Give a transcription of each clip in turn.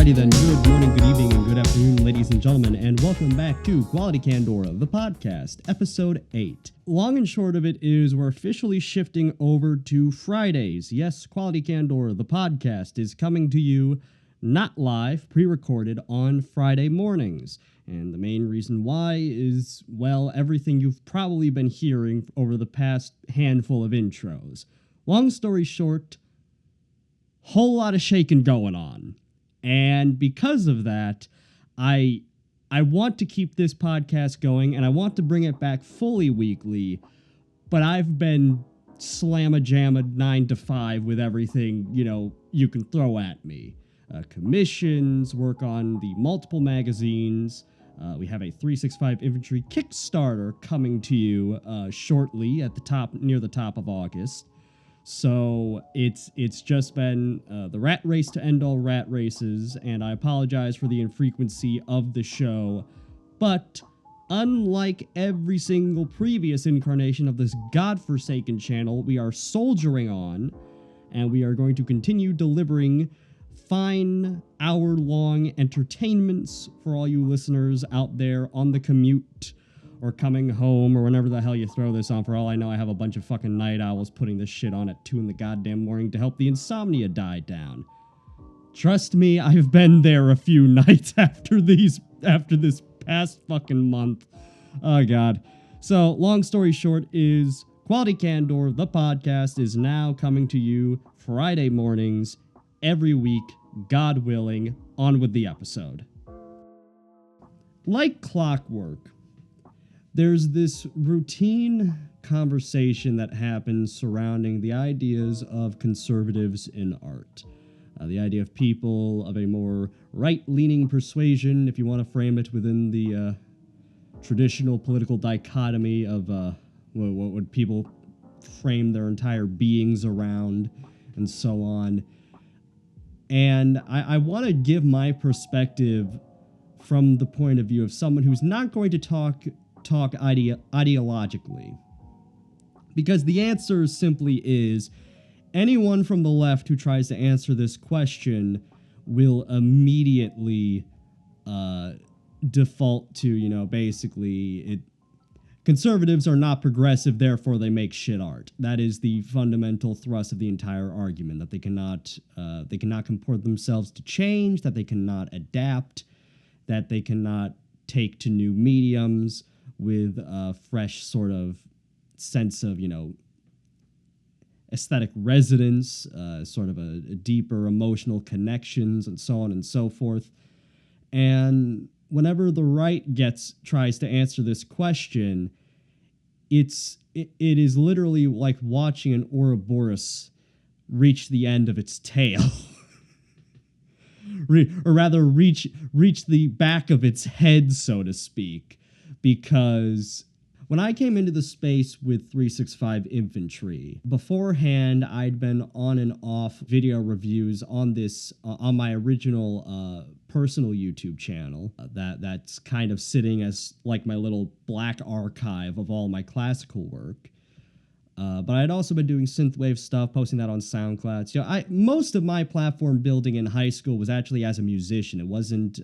Alrighty then, good morning, good evening, and good afternoon, ladies and gentlemen, and welcome back to Quality Candor, the podcast, episode 8. Long and short of it is we're officially shifting over to Fridays. Yes, Quality Candor, the podcast, is coming to you not live, pre-recorded on Friday mornings. And the main reason why is, well, everything you've probably been hearing over the past handful of intros. Long story short, whole lot of shaking going on. And because of that, I want to keep this podcast going, and I want to bring it back fully weekly, but I've been slamma-jamma 9 to 5 with everything, you can throw at me. Commissions, work on the multiple magazines. We have a 365 Infantry Kickstarter coming to you shortly at the top, near the top of August. So it's just been the rat race to end all rat races, and I apologize for the infrequency of the show, but unlike every single previous incarnation of this godforsaken channel, we are soldiering on, and we are going to continue delivering fine hour-long entertainments for all you listeners out there on the commute, or coming home, or whenever the hell you throw this on. For all I know, I have a bunch of fucking night owls putting this shit on at 2 in the goddamn morning to help the insomnia die down. Trust me, I've been there a few nights after this past fucking month. Oh, God. So, long story short is, Quality Candor, the podcast, is now coming to you Friday mornings, every week, God willing. On with the episode. Like clockwork, there's this routine conversation that happens surrounding the ideas of conservatives in art. The idea of people of a more right-leaning persuasion, if you want to frame it within the traditional political dichotomy of what would people frame their entire beings around, and so on. And I want to give my perspective from the point of view of someone who's not going to talk ideologically. Because the answer simply is, anyone from the left who tries to answer this question will immediately default to, basically, conservatives are not progressive, therefore they make shit art. That is the fundamental thrust of the entire argument, that they cannot comport themselves to change, that they cannot adapt, that they cannot take to new mediums with a fresh sort of sense of, aesthetic resonance, sort of a deeper emotional connections, and so on and so forth. And whenever the right tries to answer this question, it is literally like watching an Ouroboros reach the end of its tail. Or rather, reach the back of its head, so to speak. Because when I came into the space with 365 Infantry, beforehand I'd been on and off video reviews on this on my original personal YouTube channel that's kind of sitting as like my little black archive of all my classical work. But I'd also been doing synthwave stuff, posting that on SoundCloud. Most of my platform building in high school was actually as a musician. It wasn't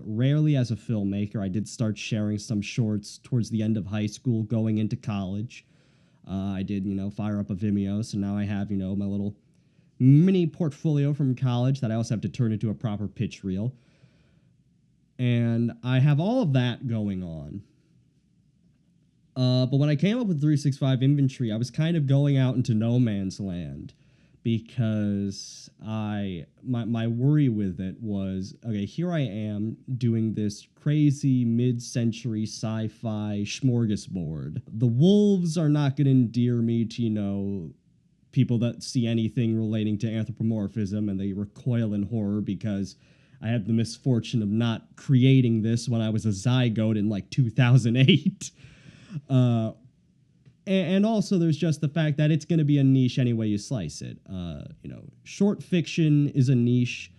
rarely as a filmmaker. I did start sharing some shorts towards the end of high school, going into college. I did, fire up a Vimeo, so now I have, my little mini portfolio from college that I also have to turn into a proper pitch reel. And I have all of that going on. But when I came up with 365 Infantry, I was kind of going out into no man's land, because my worry with it was, okay, here I am doing this crazy mid-century sci-fi smorgasbord. The wolves are not going to endear me to, people that see anything relating to anthropomorphism, and they recoil in horror because I had the misfortune of not creating this when I was a zygote in 2008. And also there's just the fact that it's going to be a niche any way you slice it. Short fiction is a niche.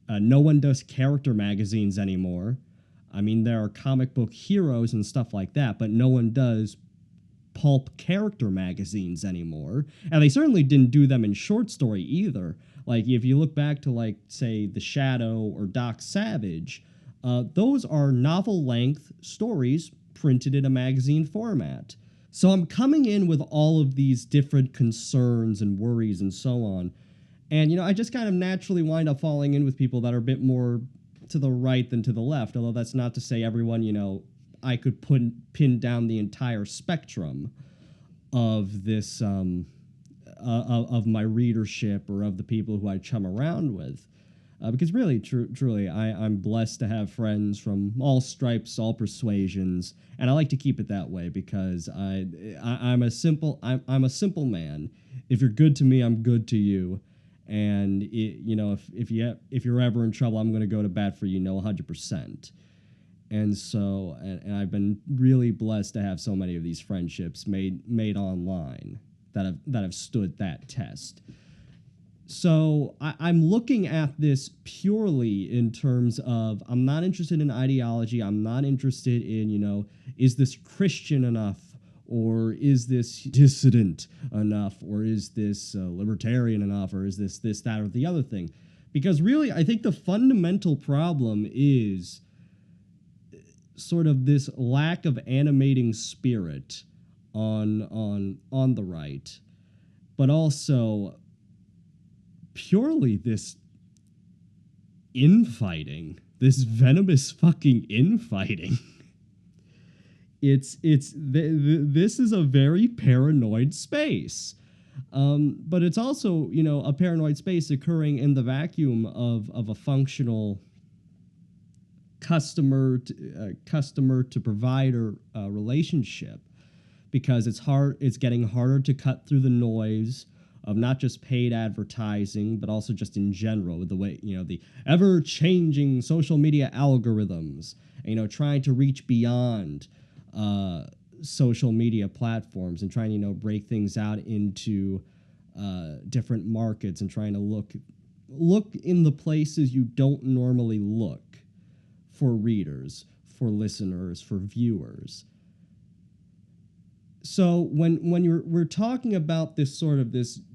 No one does character magazines anymore. I mean, there are comic book heroes and stuff like that, but no one does pulp character magazines anymore. And they certainly didn't do them in short story either. Like, if you look back to, like, say, The Shadow or Doc Savage, those are novel-length stories printed in a magazine format. So I'm coming in with all of these different concerns and worries and so on. And, I just kind of naturally wind up falling in with people that are a bit more to the right than to the left, although that's not to say everyone, I could pin down the entire spectrum of this, of my readership or of the people who I chum around with. Because really, truly, I'm blessed to have friends from all stripes, all persuasions, and I like to keep it that way because I'm a simple man. If you're good to me, I'm good to you, and if you're ever in trouble, I'm going to go to bat for you, 100%. And so, and I've been really blessed to have so many of these friendships made online that have stood that test. So I'm looking at this purely in terms of, I'm not interested in ideology. I'm not interested in, is this Christian enough? Or is this dissident enough? Or is this libertarian enough? Or is this, that, or the other thing? Because really, I think the fundamental problem is sort of this lack of animating spirit on the right, but also purely this infighting, this venomous fucking infighting. This is a very paranoid space. But it's also, a paranoid space occurring in the vacuum of a functional customer to provider relationship, because it's getting harder to cut through the noise of not just paid advertising, but also just in general with the way, the ever-changing social media algorithms, trying to reach beyond social media platforms and trying to, break things out into different markets and trying to look in the places you don't normally look for readers, for listeners, for viewers. So when we're talking about this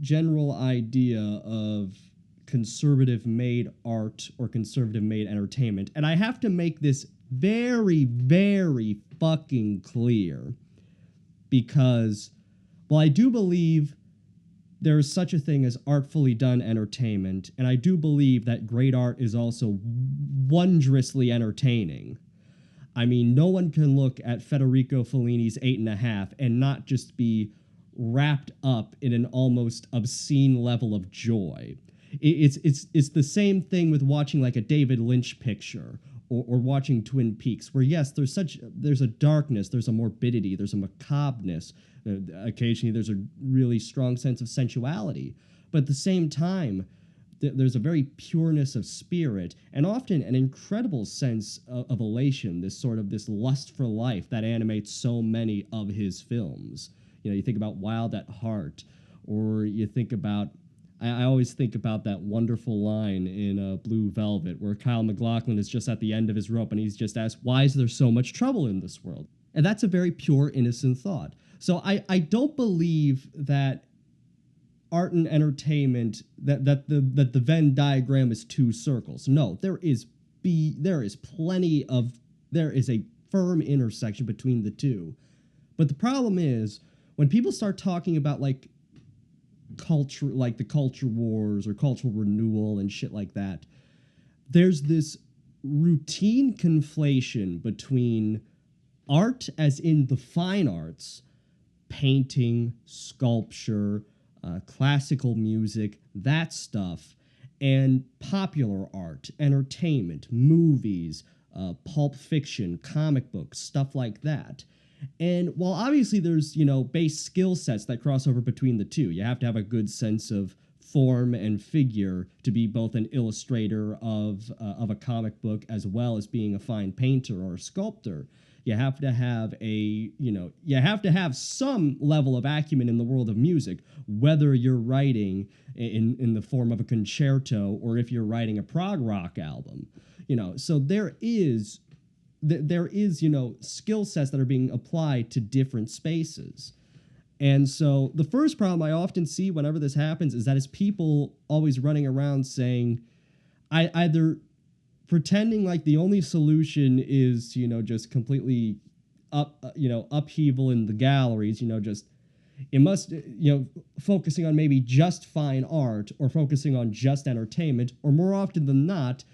general idea of conservative-made art or conservative-made entertainment, and I have to make this very, very fucking clear, because while I do believe there is such a thing as artfully done entertainment, and I do believe that great art is also wondrously entertaining. I mean, no one can look at Federico Fellini's 8.5 and not just be wrapped up in an almost obscene level of joy. It's the same thing with watching like a David Lynch picture or watching Twin Peaks, where yes, there's a darkness, there's a morbidity, there's a macabreness. Occasionally, there's a really strong sense of sensuality, but at the same time, there's a very pureness of spirit, and often an incredible sense of elation, this lust for life that animates so many of his films. You think about Wild at Heart, or you think about, I always think about that wonderful line in Blue Velvet, where Kyle MacLachlan is just at the end of his rope, and he's just asked, why is there so much trouble in this world? And that's a very pure, innocent thought. So I don't believe that art and entertainment, that the Venn diagram is two circles. No, there is a firm intersection between the two. But the problem is, when people start talking about like culture, like the culture wars or cultural renewal and shit like that, there's this routine conflation between art as in the fine arts, painting, sculpture, classical music, that stuff, and popular art, entertainment, movies, pulp fiction, comic books, stuff like that. And while obviously there's, base skill sets that cross over between the two, you have to have a good sense of form and figure to be both an illustrator of a comic book as well as being a fine painter or a sculptor. You have to have some level of acumen in the world of music, whether you're writing in the form of a concerto or if you're writing a prog rock album. So there is skill sets that are being applied to different spaces. And so the first problem I often see whenever this happens is that it's people always running around saying, I either pretending like the only solution is, just completely upheaval in the galleries, just it must, focusing on maybe just fine art or focusing on just entertainment, or more often than not,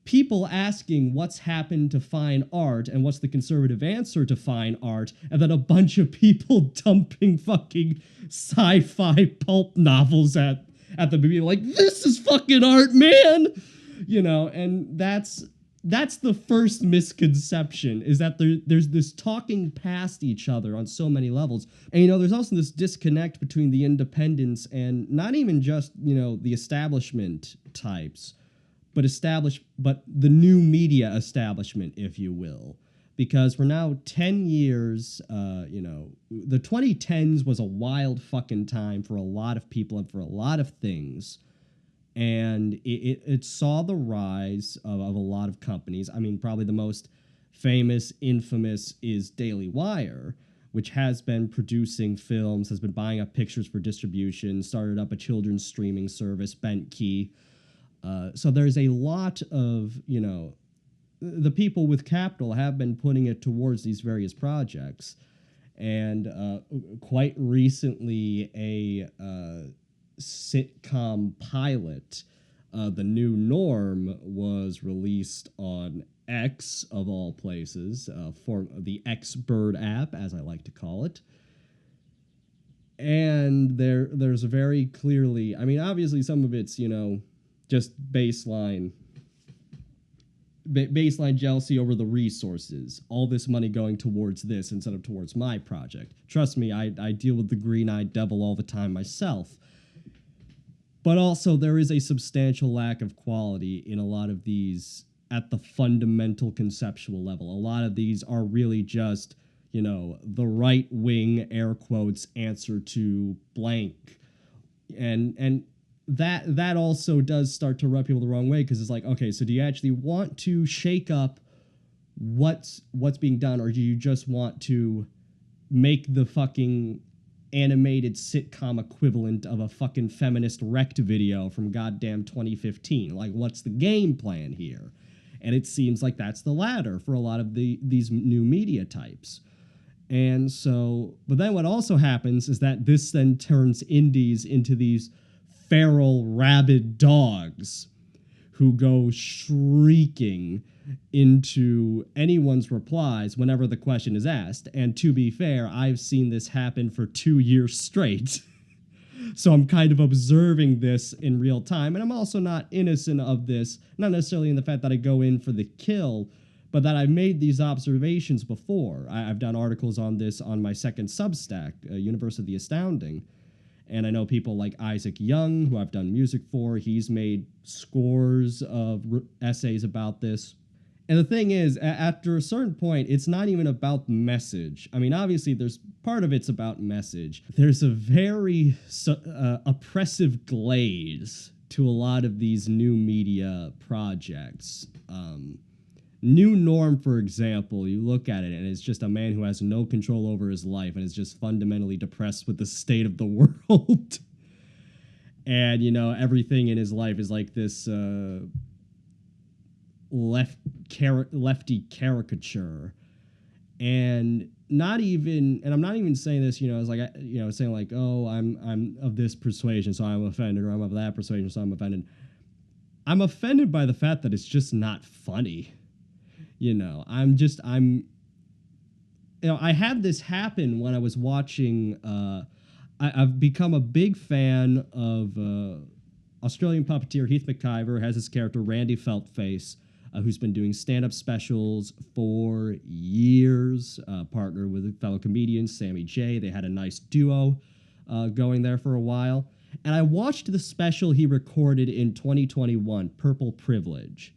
people asking what's happened to fine art and what's the conservative answer to fine art, and then a bunch of people dumping fucking sci-fi pulp novels at the beginning, like, this is fucking art, man! And that's the first misconception, is that there's this talking past each other on so many levels. And, there's also this disconnect between the independents and not even just, the establishment types, but the new media establishment, if you will. Because we're now 10 years, the 2010s was a wild fucking time for a lot of people and for a lot of things. And it saw the rise of a lot of companies. I mean, probably the most famous, infamous is Daily Wire, which has been producing films, has been buying up pictures for distribution, started up a children's streaming service, Bent Key. So there's a lot of, the people with capital have been putting it towards these various projects. And quite recently, a sitcom pilot, The New Norm, was released on X, of all places, for the X-Bird app, as I like to call it. And there's very clearly, I mean, obviously some of it's, just baseline jealousy over the resources. All this money going towards this instead of towards my project. Trust me, I deal with the green-eyed devil all the time myself. But also, there is a substantial lack of quality in a lot of these at the fundamental conceptual level. A lot of these are really just, the right-wing, air quotes, answer to blank. And that also does start to rub people the wrong way, because it's like, okay, so do you actually want to shake up what's being done, or do you just want to make the fucking animated sitcom equivalent of a fucking feminist wrecked video from goddamn 2015? Like, what's the game plan here? And it seems like that's the latter for a lot of these new media types. And so, but then what also happens is that this then turns indies into these feral, rabid dogs who go shrieking into anyone's replies whenever the question is asked. And to be fair, I've seen this happen for 2 years straight. So I'm kind of observing this in real time. And I'm also not innocent of this, not necessarily in the fact that I go in for the kill, but that I've made these observations before. I've done articles on this on my second Substack, Universe of the Astounding. And I know people like Isaac Young, who I've done music for. He's made scores of essays about this. And the thing is, after a certain point, it's not even about message. I mean, obviously, there's part of it's about message. There's a very oppressive glaze to a lot of these new media projects. New Norm, for example, you look at it and it's just a man who has no control over his life and is just fundamentally depressed with the state of the world. And, everything in his life is like this lefty caricature. And I'm not even saying this, as like, saying like, oh, I'm of this persuasion, so I'm offended, or I'm of that persuasion, so I'm offended. I'm offended by the fact that it's just not funny. I had this happen when I was watching, I've become a big fan of Australian puppeteer Heath McIver, has his character Randy Feltface, who's been doing stand-up specials for years, partnered with fellow comedian Sammy J. They had a nice duo going there for a while. And I watched the special he recorded in 2021, Purple Privilege.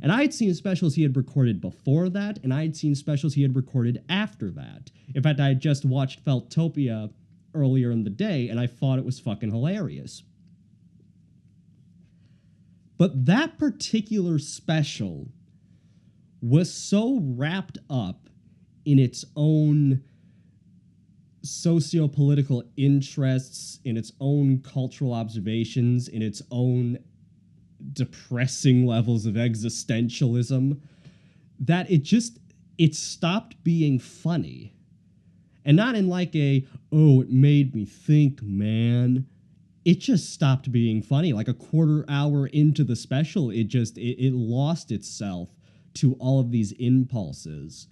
And I had seen specials he had recorded before that, and I had seen specials he had recorded after that. In fact, I had just watched Feltopia earlier in the day, and I thought it was fucking hilarious. But that particular special was so wrapped up in its own socio-political interests, in its own cultural observations, in its own depressing levels of existentialism, that it stopped being funny. And not in like it made me think, man. It just stopped being funny. Like a quarter hour into the special, it lost itself to all of these impulses.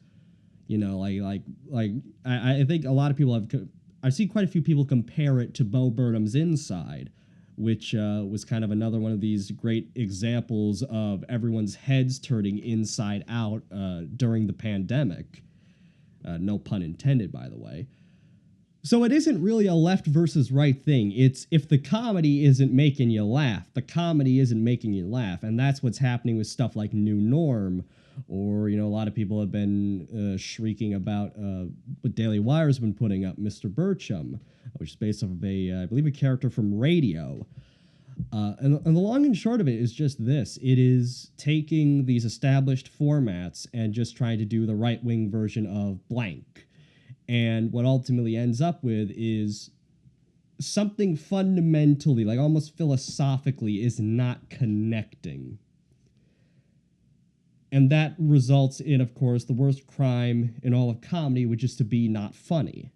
You know, I think a lot of people I've seen quite a few people compare it to Bo Burnham's Inside, which was kind of another one of these great examples of everyone's heads turning inside out during the pandemic. No pun intended, by the way. So it isn't really a left versus right thing. It's if the comedy isn't making you laugh, the comedy isn't making you laugh. And that's what's happening with stuff like New Norm, or, a lot of people have been shrieking about what Daily Wire's been putting up, Mr. Burcham, which is based off of I believe a character from Radio. And the long and short of it is just this. It is taking these established formats and just trying to do the right-wing version of blank. And what ultimately ends up with is something fundamentally, like almost philosophically, is not connecting. And that results in, of course, the worst crime in all of comedy, which is to be not funny.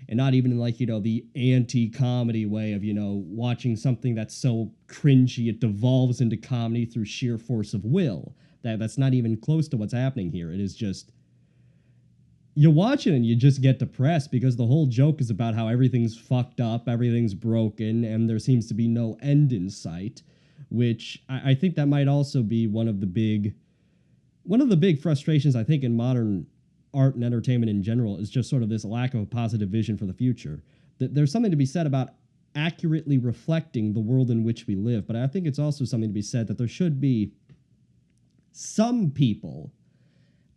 And not even in, like, the anti-comedy way of, watching something that's so cringy it devolves into comedy through sheer force of will. That's not even close to what's happening here. It is just... You watch it and you just get depressed because the whole joke is about how everything's fucked up, everything's broken, and there seems to be no end in sight, which I think that might also be one of the big frustrations, I think, in modern art and entertainment in general, is just sort of this lack of a positive vision for the future. There's something to be said about accurately reflecting the world in which we live, but I think it's also something to be said that there should be some people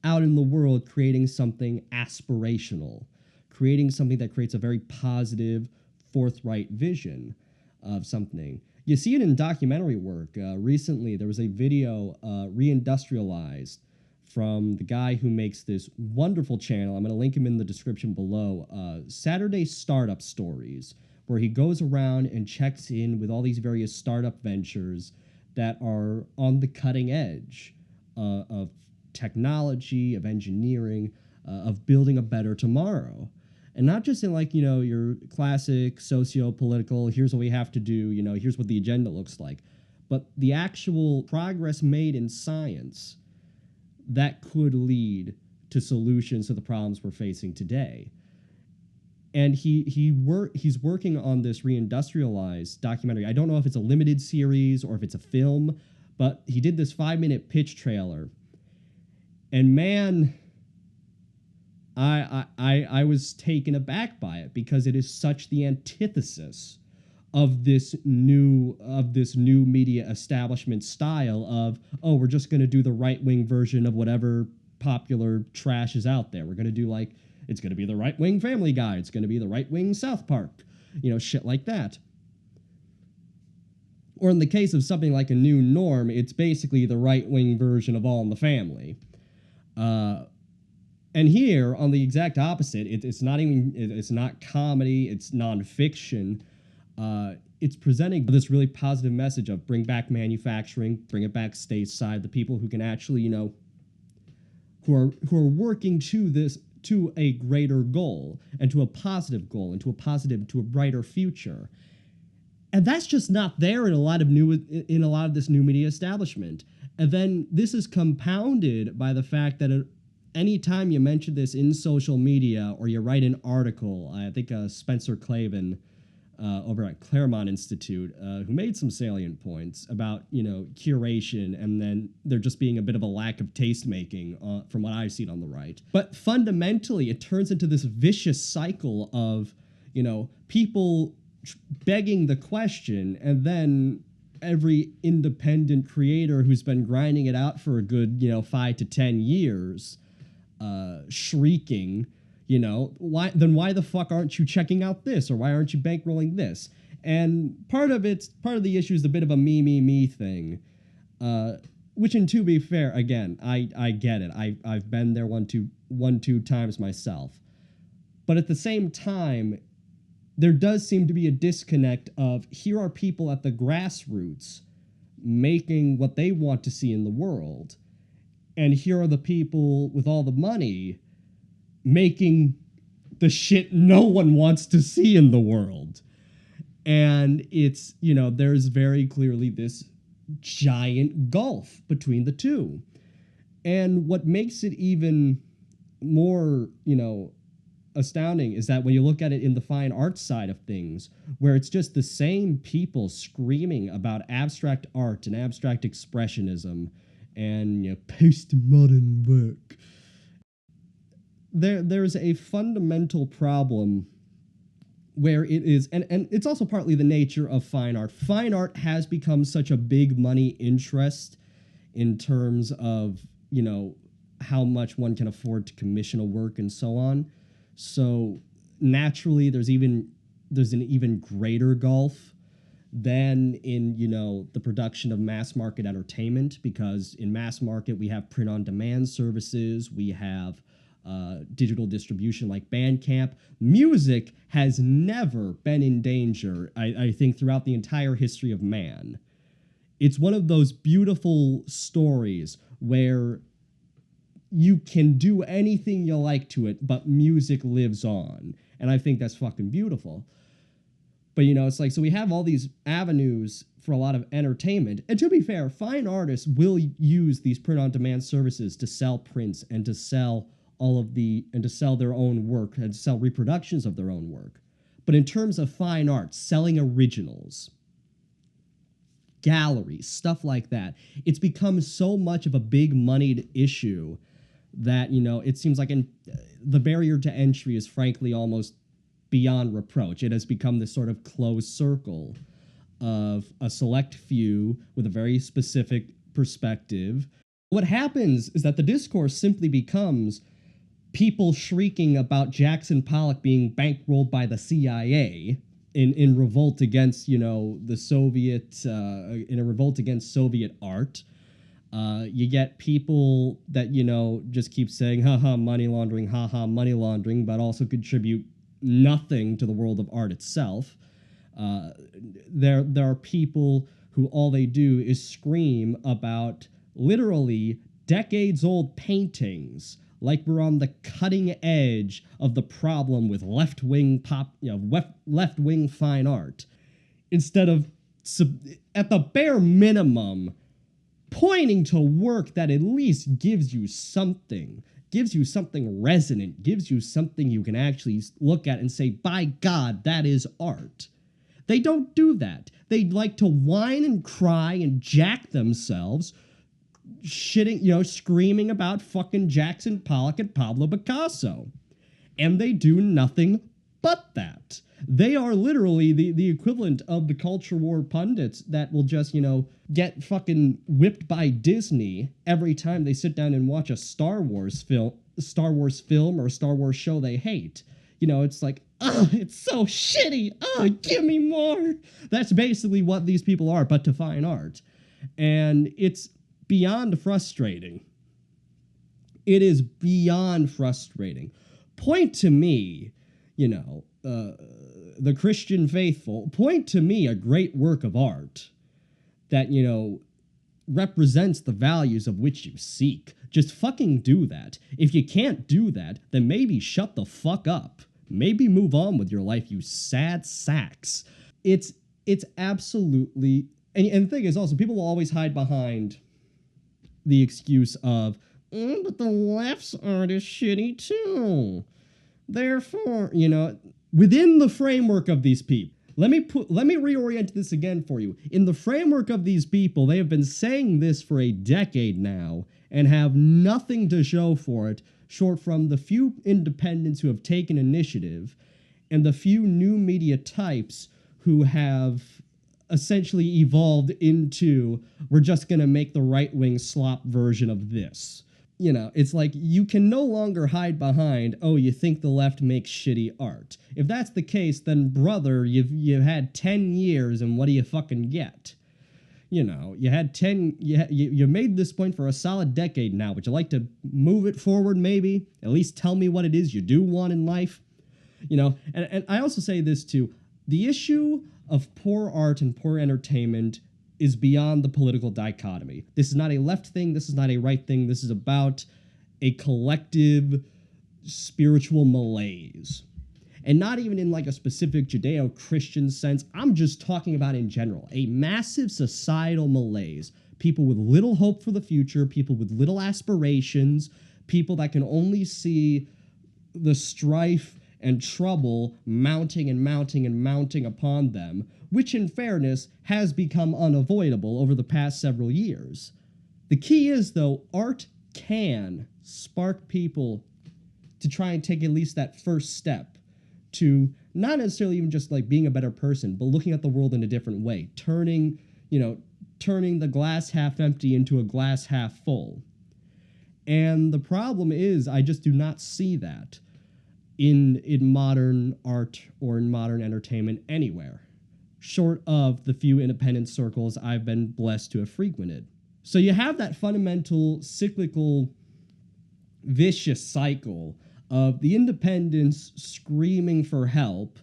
out in the world creating something aspirational, creating something that creates a very positive, forthright vision of something. You see it in documentary work. Recently, there was a video reindustrialized from the guy who makes this wonderful channel. I'm going to link him in the description below. Saturday Startup Stories, where he goes around and checks in with all these various startup ventures that are on the cutting edge of technology, of engineering, of building a better tomorrow. And not just in like, your classic socio-political, here's what we have to do, here's what the agenda looks like, but the actual progress made in science that could lead to solutions to the problems we're facing today. And he's working on this reindustrialized documentary. I don't know if it's a limited series or if it's a film, but he did this 5-minute pitch trailer. And man, I was taken aback by it because it is such the antithesis of this new media establishment style of, we're just going to do the right-wing version of whatever popular trash is out there. We're going to do it's going to be the right-wing Family Guy. It's going to be the right-wing South Park, shit like that. Or in the case of something like a New Norm, it's basically the right-wing version of All in the Family. And here, on the exact opposite, it's not comedy, it's nonfiction. It's presenting this really positive message of bring back manufacturing, bring it back stateside, the people who can actually, who are working to a greater goal, and to a positive goal, and to a brighter future. And that's just not there in a lot of this new media establishment. And then this is compounded by the fact that anytime you mention this in social media or you write an article, I think Spencer Clavin over at Claremont Institute, who made some salient points about, curation, and then there just being a bit of a lack of taste-making from what I've seen on the right. But fundamentally, it turns into this vicious cycle of, people begging the question, and then every independent creator who's been grinding it out for a good, 5 to 10 years, shrieking, why the fuck aren't you checking out this? Or why aren't you bankrolling this? And part of the issue is a bit of a me thing, which, and to be fair, again, I get it. I've been there one, two times myself. But at the same time, there does seem to be a disconnect of here are people at the grassroots making what they want to see in the world, and here are the people with all the money making the shit no one wants to see in the world. And it's, there's very clearly this giant gulf between the two. And what makes it even more, astounding is that when you look at it in the fine arts side of things, where it's just the same people screaming about abstract art and abstract expressionism and postmodern work, there's a fundamental problem where it is, and it's also partly the nature of fine art. Fine art has become such a big money interest in terms of, how much one can afford to commission a work and so on. So naturally, there's an even greater gulf than in, the production of mass market entertainment, because in mass market, we have print on demand services, we have digital distribution like Bandcamp. Music has never been in danger, I think, throughout the entire history of man. It's one of those beautiful stories where you can do anything you like to it, but music lives on. And I think that's fucking beautiful. But, it's like, so we have all these avenues for a lot of entertainment. And to be fair, fine artists will use these print-on-demand services to sell prints and to sell and to sell their own work and to sell reproductions of their own work. But in terms of fine art, selling originals, galleries, stuff like that, it's become so much of a big moneyed issue that, it seems like the barrier to entry is frankly almost beyond reproach. It has become this sort of closed circle of a select few with a very specific perspective. What happens is that the discourse simply becomes people shrieking about Jackson Pollock being bankrolled by the CIA in revolt against, the Soviet, in a revolt against Soviet art. You get people that, just keep saying, haha, money laundering, but also contribute nothing to the world of art itself. There are people who all they do is scream about literally decades-old paintings, like we're on the cutting edge of the problem with left-wing left-wing fine art, instead of, at the bare minimum, pointing to work that at least gives you something resonant, gives you something you can actually look at and say, by God, that is art. They don't do that. They like to whine and cry and jack themselves, screaming about fucking Jackson Pollock and Pablo Picasso. And they do nothing but that. They are literally the equivalent of the culture war pundits that will just, get fucking whipped by Disney every time they sit down and watch a Star Wars film or a Star Wars show they hate. It's like, oh, it's so shitty. Oh, give me more. That's basically what these people are, but to fine art. And it's beyond frustrating. It is beyond frustrating. Point to me, the Christian faithful, point to me a great work of art that, represents the values of which you seek. Just fucking do that. If you can't do that, then maybe shut the fuck up. Maybe move on with your life, you sad sacks. It's absolutely... And the thing is also, people will always hide behind the excuse of, but the left's art is shitty too. Therefore, within the framework of these people, let me reorient this again for you. In the framework of these people, they have been saying this for a decade now and have nothing to show for it, short from the few independents who have taken initiative and the few new media types who have essentially evolved into, we're just going to make the right-wing slop version of this. It's like you can no longer hide behind, oh, you think the left makes shitty art. If that's the case, then brother, you've had 10 years and what do you fucking get? You had 10, you made this point for a solid decade now. Would you like to move it forward maybe? At least tell me what it is you do want in life? And I also say this too. The issue of poor art and poor entertainment is beyond the political dichotomy. This is not a left thing. This is not a right thing. This is about a collective spiritual malaise. And not even in like a specific Judeo-Christian sense. I'm just talking about in general. A massive societal malaise. People with little hope for the future. People with little aspirations. People that can only see the strife and trouble mounting and mounting and mounting upon them, which in fairness has become unavoidable over the past several years. The key is, though, art can spark people to try and take at least that first step to not necessarily even just like being a better person, but looking at the world in a different way, turning the glass half empty into a glass half full. And the problem is I just do not see that in modern art or in modern entertainment anywhere, short of the few independent circles I've been blessed to have frequented. So you have that fundamental, cyclical, vicious cycle of the independents screaming for help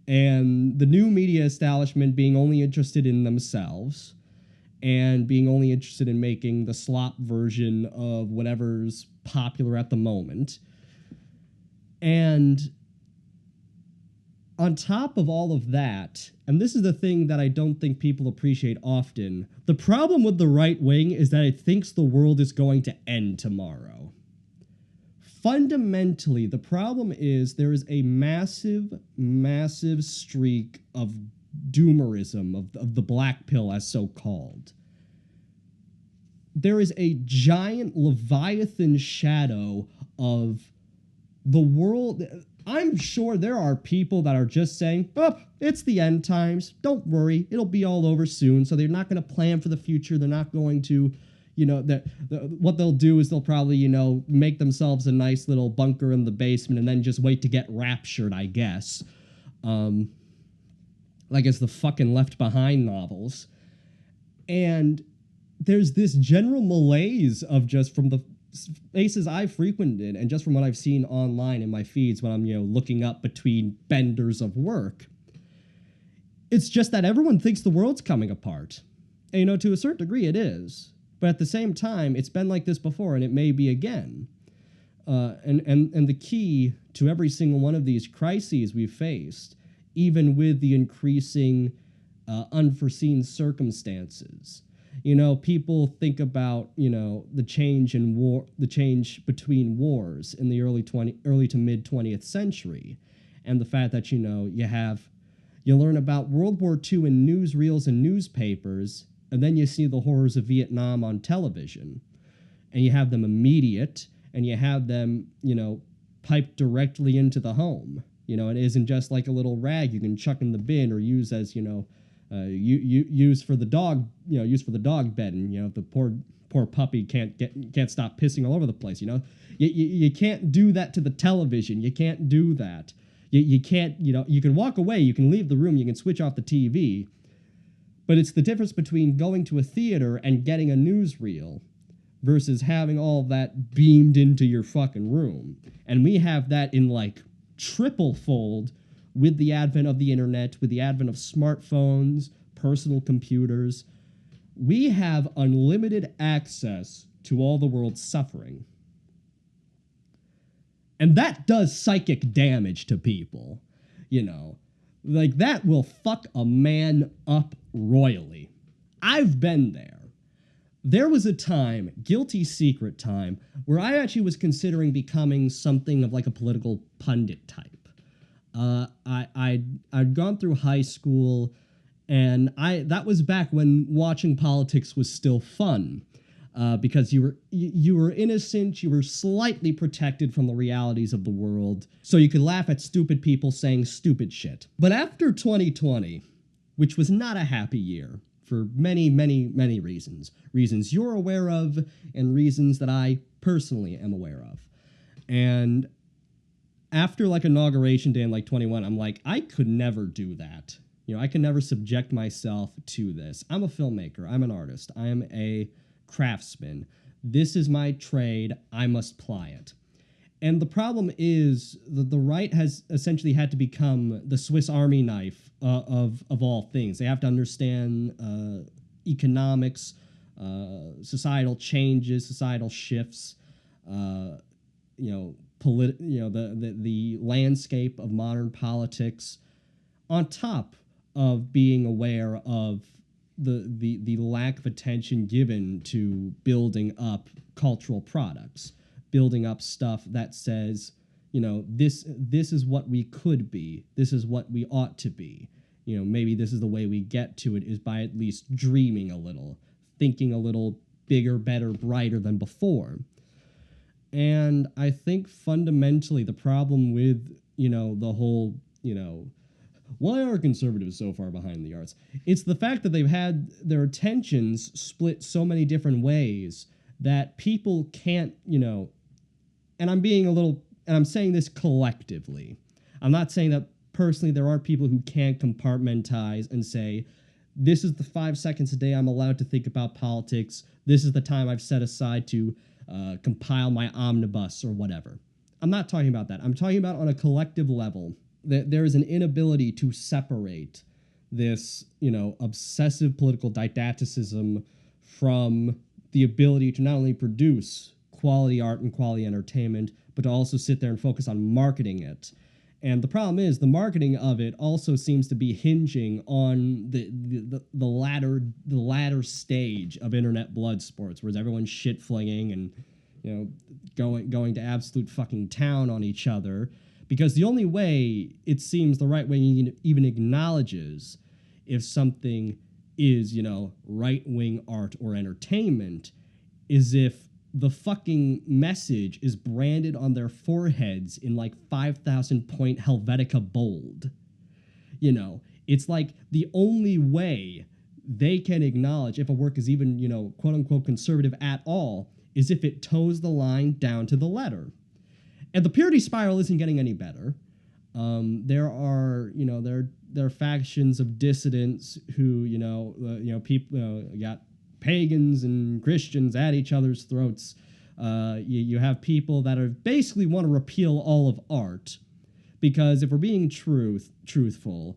and the new media establishment being only interested in themselves and being only interested in making the slop version of whatever's popular at the moment. And on top of all of that, and this is the thing that I don't think people appreciate often, the problem with the right wing is that it thinks the world is going to end tomorrow. Fundamentally, the problem is there is a massive, massive streak of doomerism, of the black pill as so called. There is a giant Leviathan shadow of the world. I'm sure there are people that are just saying, oh, it's the end times. Don't worry. It'll be all over soon. So they're not going to plan for the future. They're not going to, what they'll do is they'll probably, make themselves a nice little bunker in the basement and then just wait to get raptured, I guess. Like it's the fucking Left Behind novels. And there's this general malaise of just from the spaces I've frequented and just from what I've seen online in my feeds when I'm, looking up between benders of work. It's just that everyone thinks the world's coming apart. And, to a certain degree it is. But at the same time, it's been like this before and it may be again. And the key to every single one of these crises we've faced, even with the increasing unforeseen circumstances, people think about, the change in war, the change between wars in the early to mid 20th century, and the fact that, you learn about World War II in newsreels and newspapers, and then you see the horrors of Vietnam on television, and you have them immediate, and you have them, piped directly into the home. It isn't just like a little rag you can chuck in the bin or use as, use for the dog, use for the dog bed, and the poor puppy can't stop pissing all over the place. You can't do that to the television. You can't do that. You can't. You can walk away. You can leave the room. You can switch off the TV. But it's the difference between going to a theater and getting a newsreel versus having all that beamed into your fucking room. And we have that in like triple fold with the advent of the internet, with the advent of smartphones, personal computers. We have unlimited access to all the world's suffering. And that does psychic damage to people, Like, that will fuck a man up royally. I've been there. There was a time, guilty secret time, where I actually was considering becoming something of like a political pundit type. I'd gone through high school, and that was back when watching politics was still fun. Because you were innocent, you were slightly protected from the realities of the world, so you could laugh at stupid people saying stupid shit. But after 2020, which was not a happy year for many, many, many reasons you're aware of and reasons that I personally am aware of, and after like inauguration day in like 21, I'm like, I could never do that. I could never subject myself to this. I'm a filmmaker, I'm an artist, I am a craftsman. This is my trade. I must ply it. And the problem is the right has essentially had to become the Swiss Army knife of all things. They have to understand economics, societal changes, societal shifts, the landscape of modern politics, on top of being aware of the lack of attention given to building up cultural products, building up stuff that says, this is what we could be, this is what we ought to be. Maybe this is the way we get to it, is by at least dreaming a little, thinking a little bigger, better, brighter than before. And I think fundamentally the problem with, the whole, why are conservatives so far behind the arts? It's the fact that they've had their attentions split so many different ways that people can't, and I'm saying this collectively. I'm not saying that personally there are people who can't compartmentalize and say, this is the 5 seconds a day I'm allowed to think about politics. This is the time I've set aside to compile my omnibus or whatever. I'm not talking about that. I'm talking about on a collective level that there is an inability to separate this, obsessive political didacticism from the ability to not only produce quality art and quality entertainment, but to also sit there and focus on marketing it. And the problem is the marketing of it also seems to be hinging on the latter stage of internet blood sports, whereas everyone's shit flinging and going to absolute fucking town on each other, because the only way it seems the right wing even acknowledges if something is right wing art or entertainment is if the fucking message is branded on their foreheads in like 5,000 point Helvetica bold. It's like the only way they can acknowledge if a work is even, quote unquote conservative at all is if it toes the line down to the letter. And the purity spiral isn't getting any better. There are factions of dissidents who, people got pagans and Christians at each other's throats. You have people that are basically want to repeal all of art, because if we're being truthful,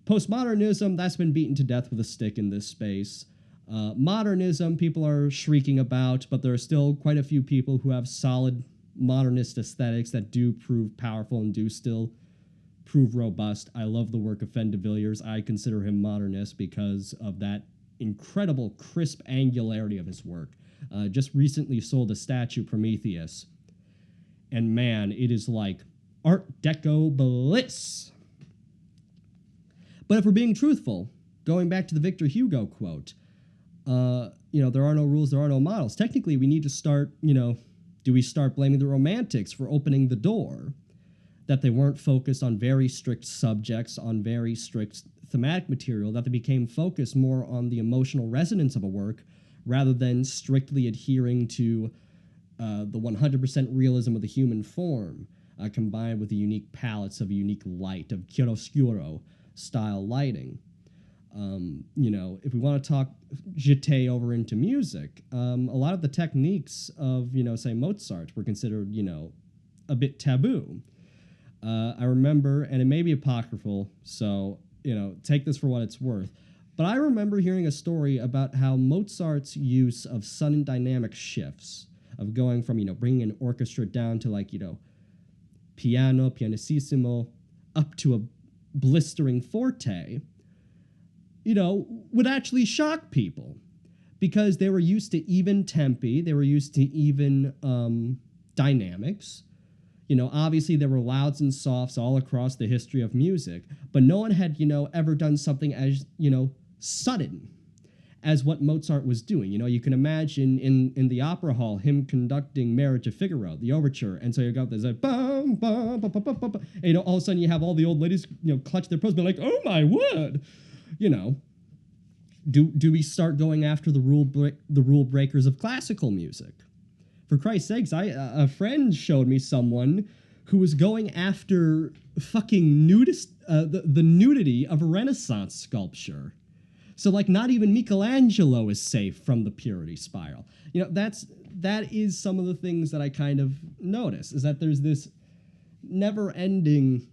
postmodernism, that's been beaten to death with a stick in this space. Modernism, people are shrieking about, but there are still quite a few people who have solid modernist aesthetics that do prove powerful and do still prove robust. I love the work of Fen de Villiers. I consider him modernist because of that incredible crisp angularity of his work. Just recently sold a statue, Prometheus, and man, it is like Art Deco bliss. But if we're being truthful, going back to the Victor Hugo quote, there are no rules, there are no models. Technically, we need to start, do we start blaming the Romantics for opening the door? That they weren't focused on very strict subjects, on very strict thematic material, that they became focused more on the emotional resonance of a work rather than strictly adhering to the 100% realism of the human form, combined with the unique palettes of a unique light, of chiaroscuro style lighting. If we want to talk jeté over into music, a lot of the techniques of, say Mozart were considered, a bit taboo. I remember, and it may be apocryphal, so, take this for what it's worth, but I remember hearing a story about how Mozart's use of sudden dynamic shifts, of going from, bringing an orchestra down to piano, pianissimo, up to a blistering forte, would actually shock people, because they were used to even tempi, they were used to even dynamics. Obviously there were louds and softs all across the history of music, but no one had, ever done something as, sudden as what Mozart was doing. You can imagine in the opera hall him conducting Marriage of Figaro, the overture, and so you got this bum, bum, bum, bum, bum, bum, and, all of a sudden you have all the old ladies, clutch their pearls, be like, oh my word, Do we start going after the rule breakers of classical music? For Christ's sakes, a friend showed me someone who was going after fucking the nudity of a Renaissance sculpture. So, not even Michelangelo is safe from the purity spiral. That's that is some of the things that I kind of notice, is that there's this never-ending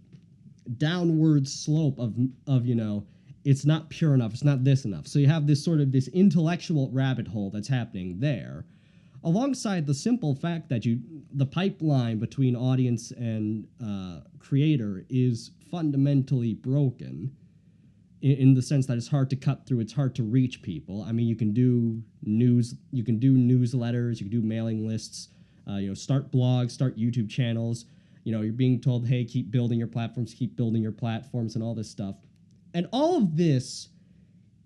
downward slope of it's not pure enough, it's not this enough. So you have this sort of this intellectual rabbit hole that's happening there, alongside the simple fact that the pipeline between audience and creator is fundamentally broken in the sense that it's hard to cut through, it's hard to reach people. I mean, you can do newsletters, you can do mailing lists, start blogs, start YouTube channels. You're being told, hey, keep building your platforms, and all this stuff. And all of this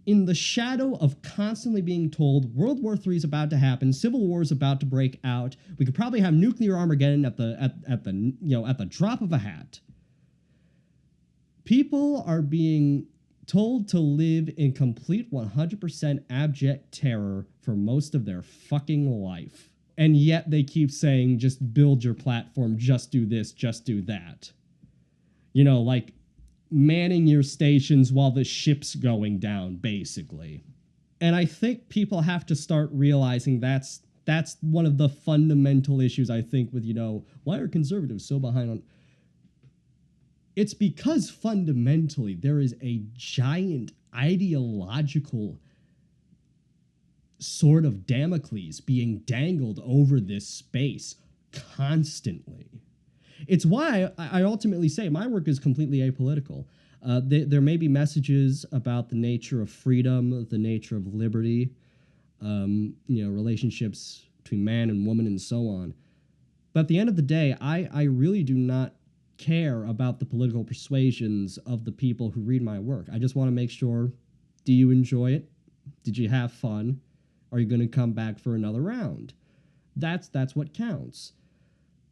in the shadow of constantly being told World War III is about to happen, Civil War is about to break out, we could probably have nuclear Armageddon at the drop of a hat. People are being told to live in complete 100% abject terror for most of their fucking life. And yet they keep saying, just build your platform, just do this, just do that. Like manning your stations while the ship's going down, basically. And I think people have to start realizing that's one of the fundamental issues, I think, with, why are conservatives so behind on... It's because fundamentally there is a giant ideological sort of Damocles being dangled over this space constantly. It's why I ultimately say my work is completely apolitical. There may be messages about the nature of freedom, the nature of liberty, relationships between man and woman and so on. But at the end of the day, I really do not care about the political persuasions of the people who read my work. I just want to make sure, do you enjoy it? Did you have fun? Are you going to come back for another round? That's what counts.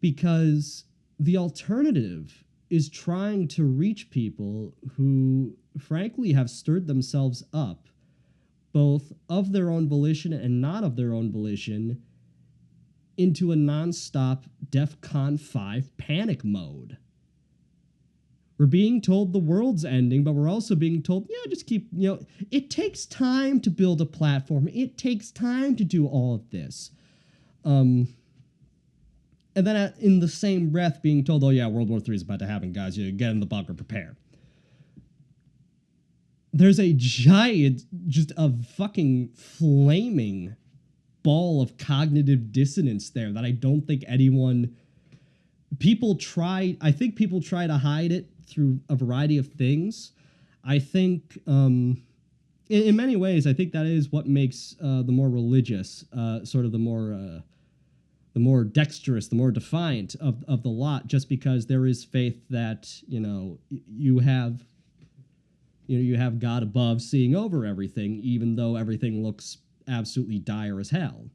Because the alternative is trying to reach people who, frankly, have stirred themselves up, both of their own volition and not of their own volition, into a nonstop DEFCON 5 panic mode. We're being told the world's ending, but we're also being told, just keep, it takes time to build a platform. It takes time to do all of this. And then in the same breath being told, World War III is about to happen, guys. You get in the bunker, prepare. There's a giant, just a fucking flaming ball of cognitive dissonance there that I don't think people try to hide it through a variety of things. I think, in many ways, I think that is what makes the more religious, sort of the more dexterous, the more defiant of the lot, just because there is faith that, you have God above seeing over everything, even though everything looks absolutely dire as hell.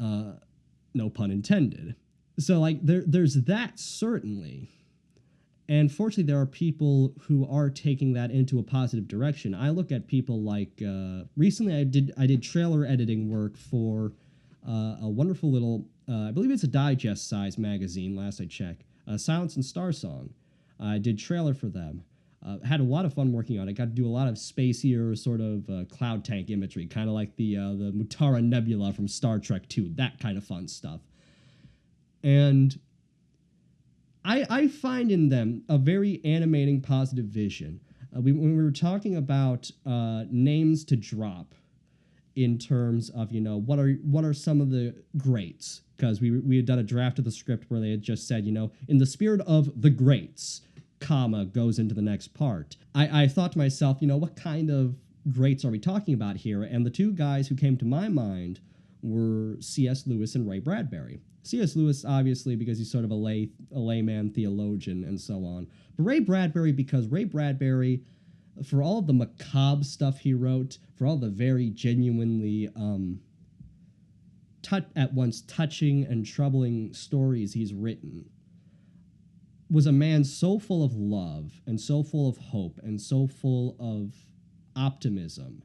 No pun intended. So, there's that, certainly. And fortunately, there are people who are taking that into a positive direction. I look at people like, recently I did trailer editing work for a wonderful little, I believe it's a digest-size magazine, last I checked, Silence and Star Song. I did trailer for them. Had a lot of fun working on it. Got to do a lot of spacier sort of cloud tank imagery, kind of like the Mutara Nebula from Star Trek II, that kind of fun stuff. And I find in them a very animating, positive vision. When we were talking about names to drop in terms of, what are some of the greats, because we had done a draft of the script where they had just said, in the spirit of the greats, comma, goes into the next part. I thought to myself, what kind of greats are we talking about here? And the two guys who came to my mind were C.S. Lewis and Ray Bradbury. C.S. Lewis, obviously, because he's sort of a layman theologian and so on. But Ray Bradbury, because Ray Bradbury, for all of the macabre stuff he wrote, for all the very genuinely at once touching and troubling stories he's written, was a man so full of love and so full of hope and so full of optimism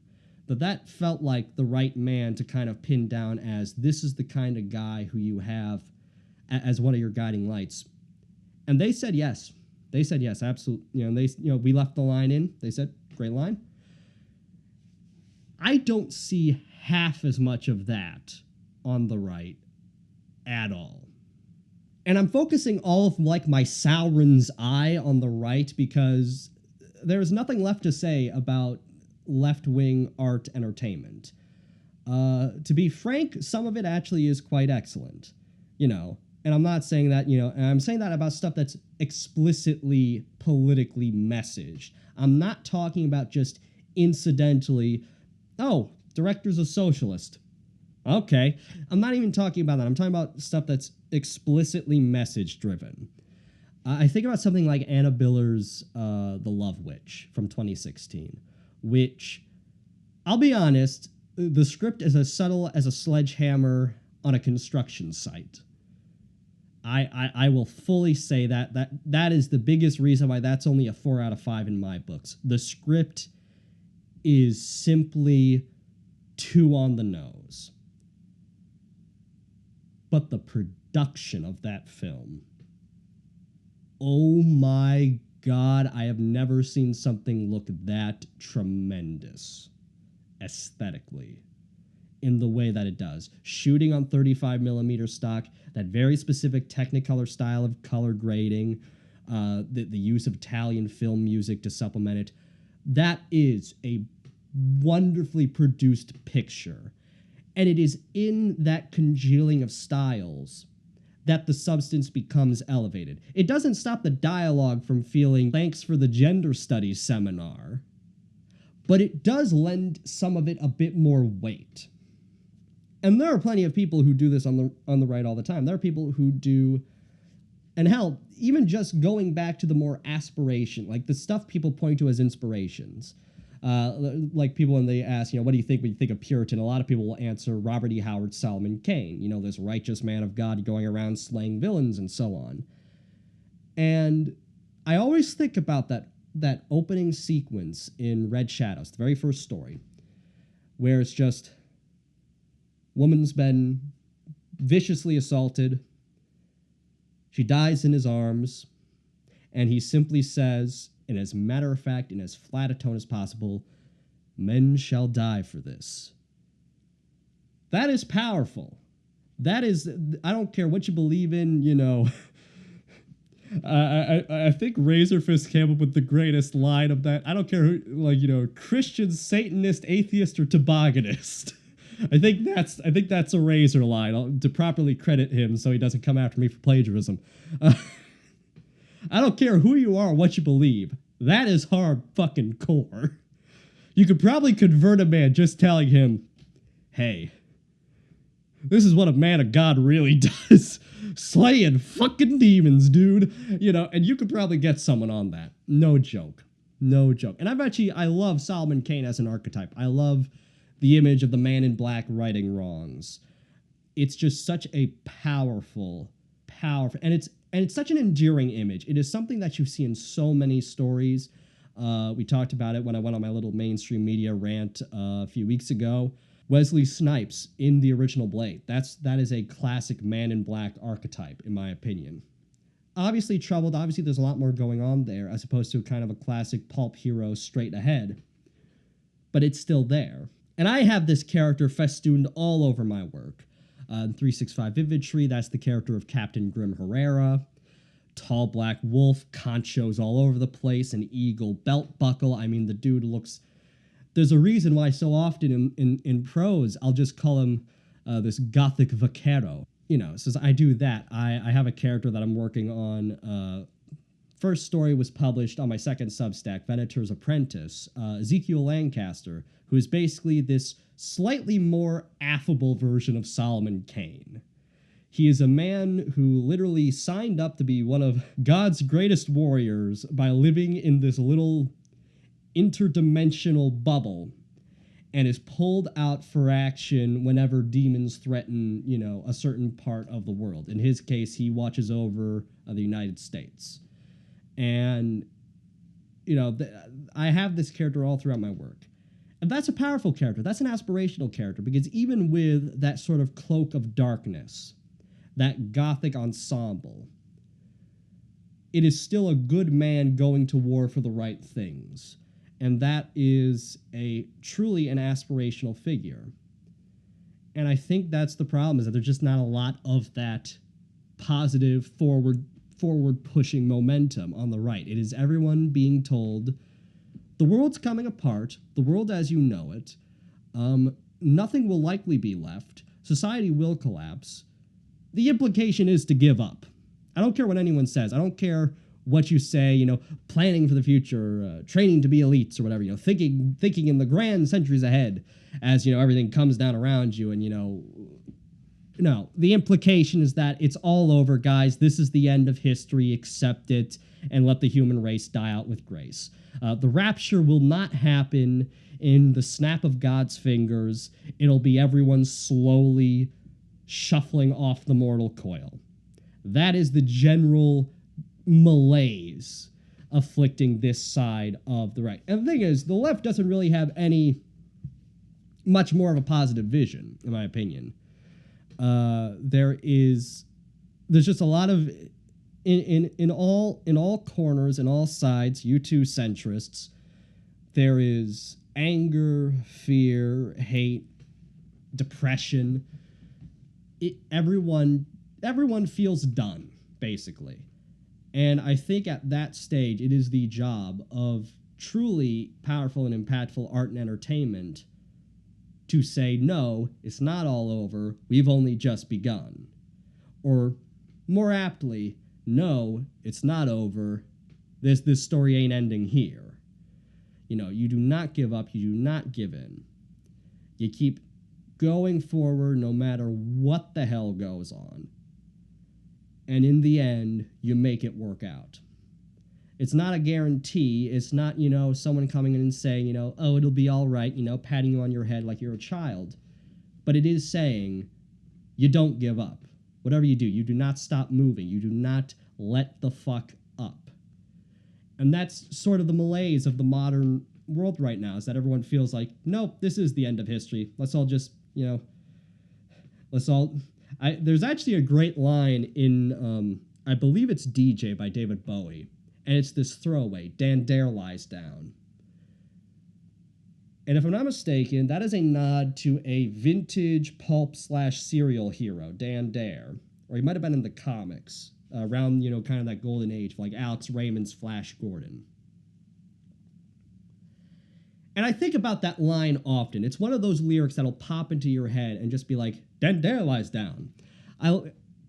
that felt like the right man to kind of pin down as, this is the kind of guy who you have as one of your guiding lights. And they said yes. They said yes, absolutely. We left the line in. They said, great line. I don't see half as much of that on the right at all. And I'm focusing all of like my Sauron's eye on the right because there's nothing left to say about left-wing art entertainment. To be frank, some of it actually is quite excellent, and I'm not saying that, and I'm saying that about stuff that's explicitly politically messaged. I'm not talking about just incidentally, oh, director's a socialist. Okay. I'm not even talking about that. I'm talking about stuff that's explicitly message driven. I think about something like Anna Biller's The Love Witch from 2016, which, I'll be honest, the script is as subtle as a sledgehammer on a construction site. I will fully say that is the biggest reason why that's only a 4 out of 5 in my books. The script is simply too on the nose. But the production of that film, oh my God, I have never seen something look that tremendous aesthetically in the way that it does. Shooting on 35mm stock, that very specific Technicolor style of color grading, the use of Italian film music to supplement it. That is a wonderfully produced picture. And it is in that congealing of styles that the substance becomes elevated. It doesn't stop the dialogue from feeling thanks for the gender studies seminar, but it does lend some of it a bit more weight. And there are plenty of people who do this on the right all the time. There are people who do, and hell, even just going back to the more aspiration, like the stuff people point to as inspirations. Like people when they ask, what do you think when you think of Puritan? A lot of people will answer Robert E. Howard's Solomon Kane, this righteous man of God going around slaying villains and so on. And I always think about that opening sequence in Red Shadows, the very first story, where it's just woman's been viciously assaulted. She dies in his arms, and he simply says, in as matter of fact, in as flat a tone as possible, men shall die for this. That is powerful. That is, I don't care what you believe in, I think Razorfist came up with the greatest line of that. I don't care who, Christian, Satanist, atheist, or tobogganist. I think that's a Razor line to properly credit him so he doesn't come after me for plagiarism. I don't care who you are or what you believe. That is hard fucking core. You could probably convert a man just telling him, hey, this is what a man of God really does. Slaying fucking demons, dude. And you could probably get someone on that. No joke. No joke. And I love Solomon Kane as an archetype. I love the image of the man in black righting wrongs. It's just such a powerful, and it's such an endearing image. It is something that you see in so many stories. We talked about it when I went on my little mainstream media rant a few weeks ago. Wesley Snipes in the original Blade. That is a classic man in black archetype, in my opinion. Obviously troubled. Obviously there's a lot more going on there as opposed to kind of a classic pulp hero straight ahead. But it's still there. And I have this character festooned all over my work. 365 Vividtree, that's the character of Captain Grim Herrera. Tall black wolf, conchos all over the place, an eagle belt buckle. I mean, the dude looks... There's a reason why so often in prose, I'll just call him this gothic vaquero. Since I do that, I have a character that I'm working on. First story was published on my second Substack, Venator's Apprentice, Ezekiel Lancaster, who is basically this slightly more affable version of Solomon Kane. He is a man who literally signed up to be one of God's greatest warriors by living in this little interdimensional bubble and is pulled out for action whenever demons threaten, a certain part of the world. In his case, he watches over the United States. And, I have this character all throughout my work. And that's a powerful character. That's an aspirational character, because even with that sort of cloak of darkness, that gothic ensemble, it is still a good man going to war for the right things. And that is truly an aspirational figure. And I think that's the problem, is that there's just not a lot of that positive forward pushing momentum on the right. It is everyone being told the world's coming apart, the world as you know it, nothing will likely be left, society will collapse. The implication is to give up. I don't care what anyone says. I don't care what you say, planning for the future, training to be elites or whatever, thinking in the grand centuries ahead as, everything comes down around you and, no, the implication is that it's all over, guys. This is the end of history. Accept it and let the human race die out with grace. The rapture will not happen in the snap of God's fingers. It'll be everyone slowly shuffling off the mortal coil. That is the general malaise afflicting this side of the right. And the thing is, the left doesn't really have much more of a positive vision, in my opinion. There's just a lot of in all corners, in all sides, you two centrists, there is anger, fear, hate, depression. Everyone feels done, basically. And I think at that stage, it is the job of truly powerful and impactful art and entertainment to say, no, it's not all over, we've only just begun. Or, more aptly, no, it's not over, this story ain't ending here. You do not give up, you do not give in. You keep going forward no matter what the hell goes on. And in the end, you make it work out. It's not a guarantee. It's not, someone coming in and saying, oh, it'll be all right, patting you on your head like you're a child. But it is saying, you don't give up. Whatever you do not stop moving. You do not let the fuck up. And that's sort of the malaise of the modern world right now, is that everyone feels like, nope, this is the end of history. Let's all just, there's actually a great line in, I believe it's DJ by David Bowie. And it's this throwaway, Dan Dare lies down. And if I'm not mistaken, that is a nod to a vintage pulp/serial hero, Dan Dare. Or he might have been in the comics, around, kind of that golden age, like Alex Raymond's Flash Gordon. And I think about that line often. It's one of those lyrics that'll pop into your head and just be like, Dan Dare lies down.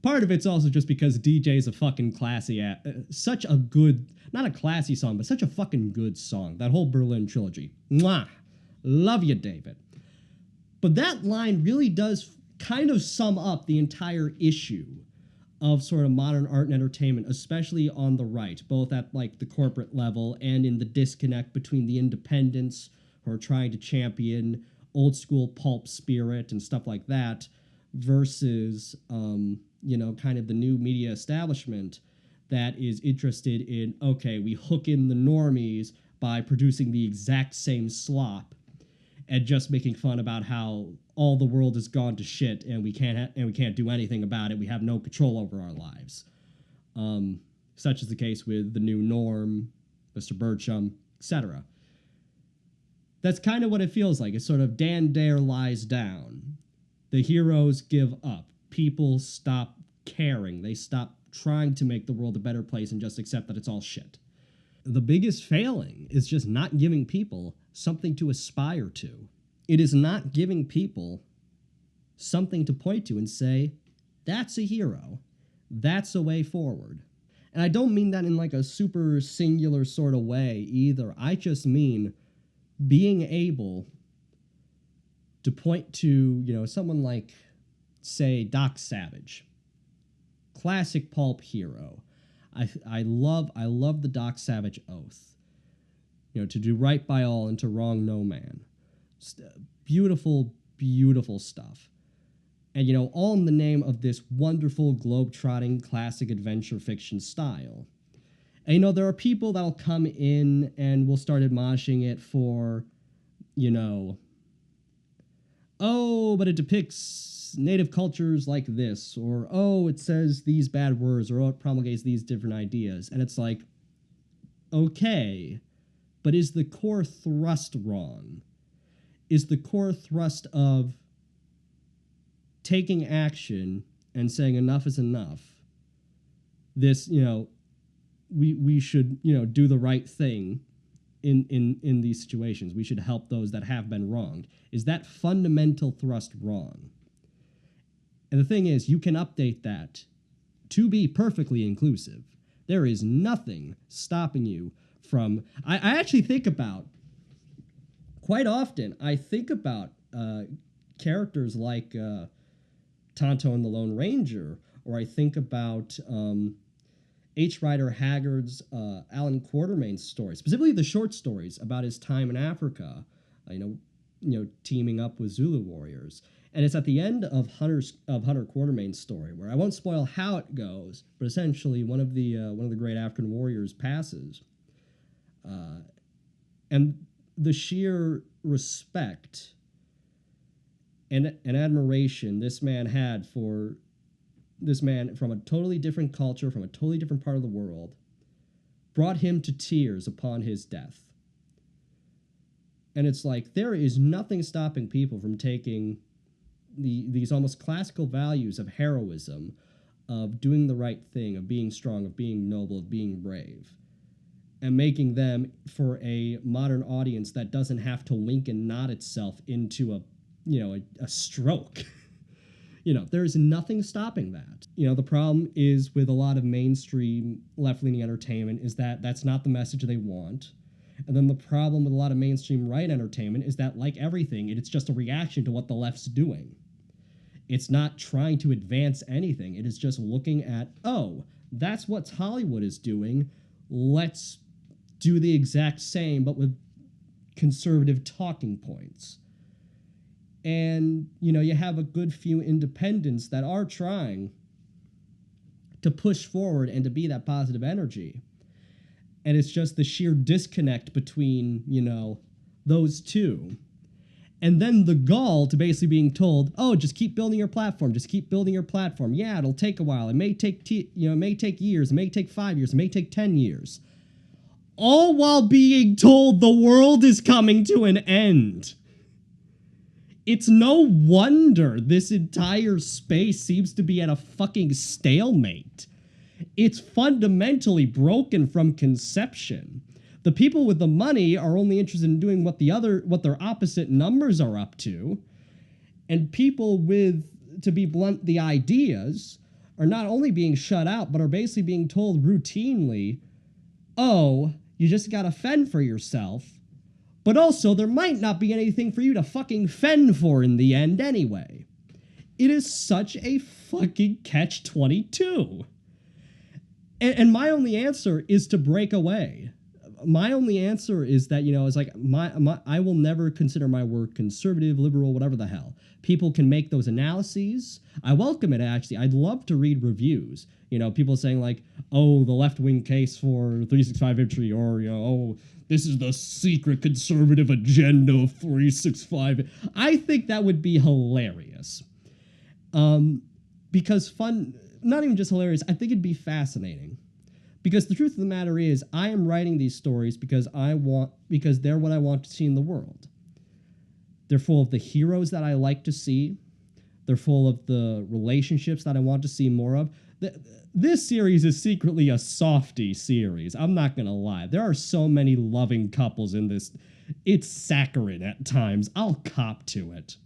Part of it's also just because DJ is a fucking classy, such a good, not a classy song, but such a fucking good song. That whole Berlin trilogy. Mwah! Love you, David. But that line really does kind of sum up the entire issue of sort of modern art and entertainment, especially on the right, both at like the corporate level and in the disconnect between the independents who are trying to champion old school pulp spirit and stuff like that versus, kind of the new media establishment that is interested in, okay, we hook in the normies by producing the exact same slop and just making fun about how all the world has gone to shit and we can't do anything about it. We have no control over our lives. Such is the case with the new norm, Mr. Burcham, etc. That's kind of what it feels like. It's sort of Dan Dare lies down. The heroes give up. People stop caring. They stop trying to make the world a better place and just accept that it's all shit. The biggest failing is just not giving people something to aspire to. It is not giving people something to point to and say, that's a hero. That's a way forward. And I don't mean that in like a super singular sort of way either. I just mean being able to point to, someone like, say, Doc Savage. Classic pulp hero. I love the Doc Savage oath. To do right by all and to wrong no man. Beautiful, beautiful stuff. And, all in the name of this wonderful, globe-trotting, classic adventure fiction style. And, there are people that'll come in and will start admonishing it for, oh, but it depicts native cultures like this, or, oh, it says these bad words, or, oh, it promulgates these different ideas. And it's like, okay, but is the core thrust wrong? Is the core thrust of taking action and saying enough is enough. This, we should, do the right thing in these situations. We should help those that have been wronged. Is that fundamental thrust wrong? And the thing is, you can update that to be perfectly inclusive. There is nothing stopping you from... I actually think about, quite often, I think about characters like Tonto and the Lone Ranger, or I think about H. Rider Haggard's Alan Quatermain's stories, specifically the short stories about his time in Africa, teaming up with Zulu warriors. And it's at the end of Hunter Quatermain's story, where I won't spoil how it goes, but essentially one of the great African warriors passes, and the sheer respect and admiration this man had for this man from a totally different culture, from a totally different part of the world, brought him to tears upon his death. And it's like, there is nothing stopping people from taking these almost classical values of heroism, of doing the right thing, of being strong, of being noble, of being brave, and making them for a modern audience that doesn't have to wink and nod itself into a stroke. There's nothing stopping that. The problem is with a lot of mainstream left-leaning entertainment is that that's not the message they want. And then the problem with a lot of mainstream right entertainment is that, like everything, it's just a reaction to what the left's doing. It's not trying to advance anything. It is just looking at, oh, that's what Hollywood is doing. Let's do the exact same, but with conservative talking points. And, you have a good few independents that are trying to push forward and to be that positive energy. And it's just the sheer disconnect between, those two. And then the gall to basically being told, oh, just keep building your platform. Just keep building your platform. Yeah, it'll take a while. It may take, it may take years. It may take 5 years. It may take 10 years. All while being told the world is coming to an end. It's no wonder this entire space seems to be at a fucking stalemate. It's fundamentally broken from conception. The people with the money are only interested in doing what their opposite numbers are up to. And people with, to be blunt, the ideas are not only being shut out, but are basically being told routinely, oh, you just gotta fend for yourself. But also, there might not be anything for you to fucking fend for in the end anyway. It is such a fucking catch-22. And my only answer is to break away. My only answer is that, it's like, I will never consider my work conservative, liberal, whatever the hell. People can make those analyses. I welcome it, actually. I'd love to read reviews. People saying like, oh, the left-wing case for 365 entry, or, oh, this is the secret conservative agenda of 365. I think that would be hilarious. Because not even just hilarious, I think it'd be fascinating. Because the truth of the matter is, I am writing these stories because they're what I want to see in the world. They're full of the heroes that I like to see. They're full of the relationships that I want to see more of. This series is secretly a softie series. I'm not going to lie. There are so many loving couples in this. It's saccharine at times. I'll cop to it.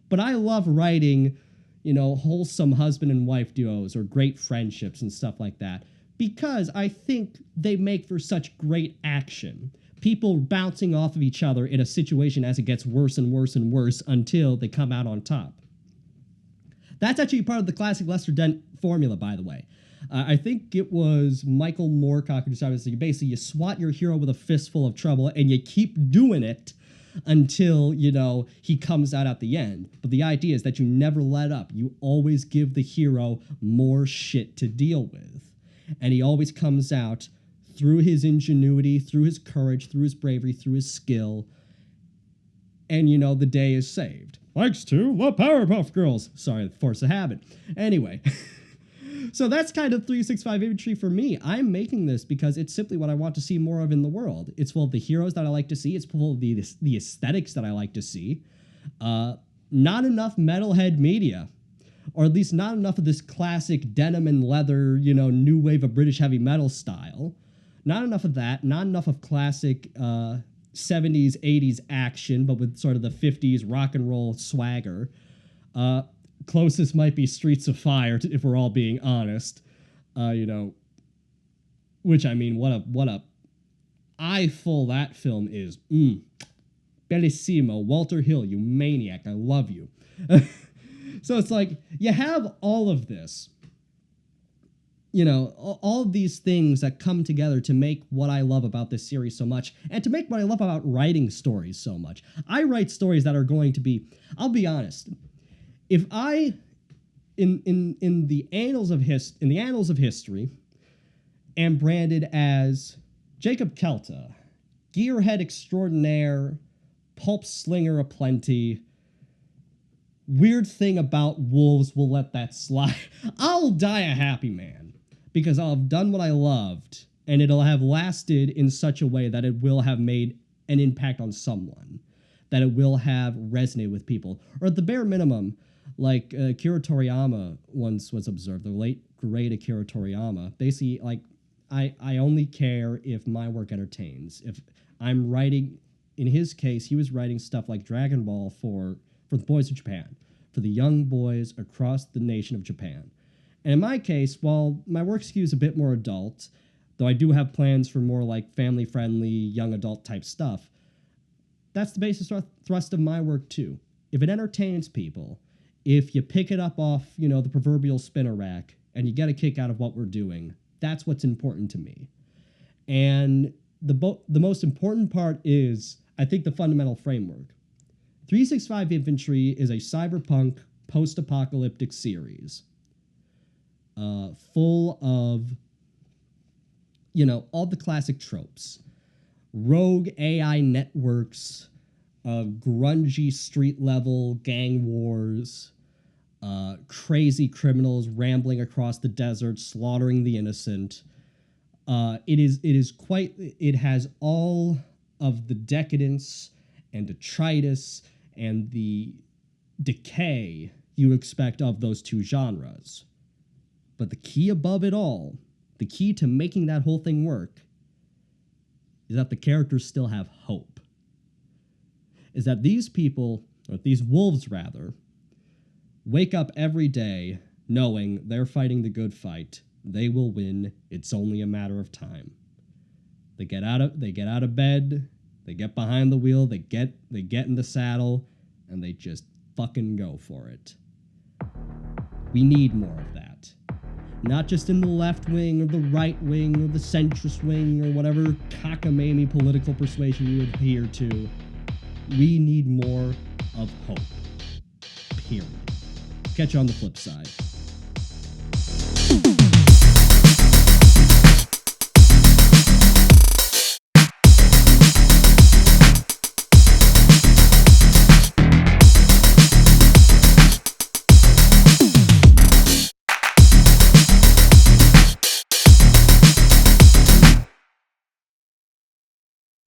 But I love writing, wholesome husband and wife duos or great friendships and stuff like that, because I think they make for such great action. People bouncing off of each other in a situation as it gets worse and worse and worse until they come out on top. That's actually part of the classic Lester Dent formula, by the way. I think it was Michael Moorcock who described it. Basically, you swat your hero with a fistful of trouble, and you keep doing it until, he comes out at the end. But the idea is that you never let up. You always give the hero more shit to deal with. And he always comes out through his ingenuity, through his courage, through his bravery, through his skill. And, the day is saved. Thanks to the Powerpuff Girls. Sorry, the force of habit. Anyway. So that's kind of 365 imagery for me. I'm making this because it's simply what I want to see more of in the world. It's full of the heroes that I like to see. It's full of the aesthetics that I like to see. Not enough metalhead media. or at least not enough of this classic denim and leather, new wave of British heavy metal style. Not enough of that. Not enough of classic 70s, 80s action, but with sort of the 50s rock and roll swagger. Closest might be Streets of Fire, if we're all being honest. Which, I mean, what a eye-full that film is. Bellissimo. Walter Hill, you maniac. I love you. So it's like, you have all of this. All of these things that come together to make what I love about this series so much, and to make what I love about writing stories so much. I write stories that are going to be, I'll be honest, if I, in the annals of history, am branded as Jacob Calta, gearhead extraordinaire, pulp slinger aplenty, weird thing about wolves, will let that slide. I'll die a happy man, because I'll have done what I loved, and it'll have lasted in such a way that it will have made an impact on someone, that it will have resonated with people, or at the bare minimum, like Akira Toriyama once was observed, the late great Akira Toriyama. Basically, like, I only care if my work entertains. If I'm writing, in his case, he was writing stuff like Dragon Ball for the boys of Japan, for the young boys across the nation of Japan. And in my case, while my work skews a bit more adult, though I do have plans for more like family-friendly, young adult type stuff, that's the basis thrust of my work too. If it entertains people, if you pick it up off, the proverbial spinner rack, and you get a kick out of what we're doing, that's what's important to me. And the most important part is, I think, the fundamental framework. 365 Infantry is a cyberpunk post-apocalyptic series full of, all the classic tropes. Rogue AI networks, grungy street-level gang wars, crazy criminals rambling across the desert, slaughtering the innocent. It has all of the decadence and detritus and the decay you expect of those two genres. But the key above it all, the key to making that whole thing work, is that the characters still have hope. Is that these people, or these wolves rather, wake up every day knowing they're fighting the good fight. They will win. It's only a matter of time. They get out of bed, they get behind the wheel, they get in the saddle, and they just fucking go for it. We need more of that. Not just in the left wing or the right wing or the centrist wing or whatever cockamamie political persuasion you adhere to. We need more of hope. Period. Catch you on the flip side.